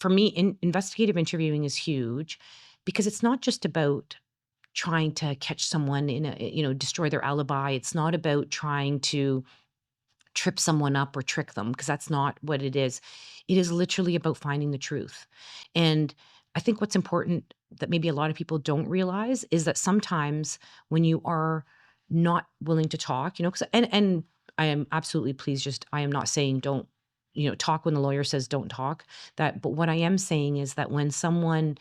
for me, investigative interviewing is huge because it's not just about trying to catch someone in a, destroy their alibi. It's not about trying to trip someone up or trick them because that's not what it is. It is literally about finding the truth. And I think what's important that maybe a lot of people don't realize is that sometimes when you are not willing to talk, 'cause, and I am absolutely pleased, just I am not saying don't, talk when the lawyer says don't talk. But what I am saying is that when someone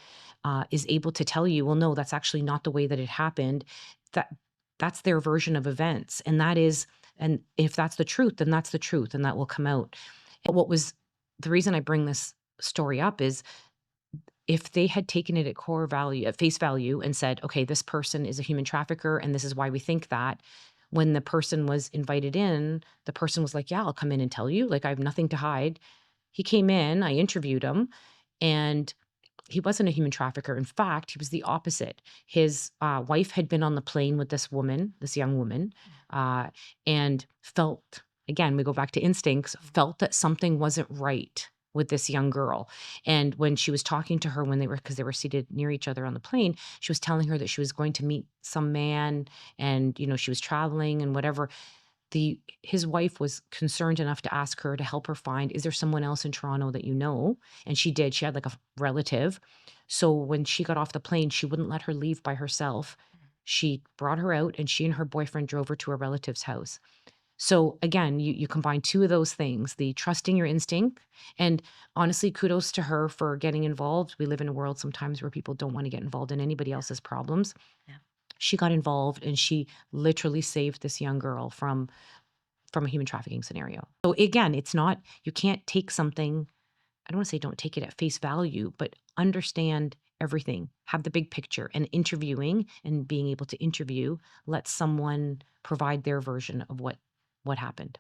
is able to tell you, well, no, that's actually not the way that it happened, that that's their version of events. And if that's the truth, then that's the truth, and that will come out. And what was the reason I bring this story up is if they had taken it at face value and said, okay, this person is a human trafficker and this is why we think that, when the person was invited in, the person was like, yeah, I'll come in and tell you. Like, I have nothing to hide. He came in, I interviewed him, and he wasn't a human trafficker. In fact, he was the opposite. His wife had been on the plane with this woman, this young woman, uh, and felt, again, we go back to instincts, felt that something wasn't right with this young girl. And when she was talking to her, because they were seated near each other on the plane, she was telling her that she was going to meet some man and, she was traveling and whatever. His wife was concerned enough to ask her to help her find, is there someone else in Toronto that you know? And she did. She had like a relative. So when she got off the plane, she wouldn't let her leave by herself. She brought her out and she and her boyfriend drove her to a relative's house. So again, you combine two of those things, the trusting your instinct, and honestly, kudos to her for getting involved. We live in a world sometimes where people don't want to get involved in anybody Yeah. else's problems. Yeah. She got involved and she literally saved this young girl from a human trafficking scenario. So again, it's not, you can't take something, I don't want to say don't take it at face value, but understand everything, have the big picture, and interviewing and being able to interview, let someone provide their version of what happened.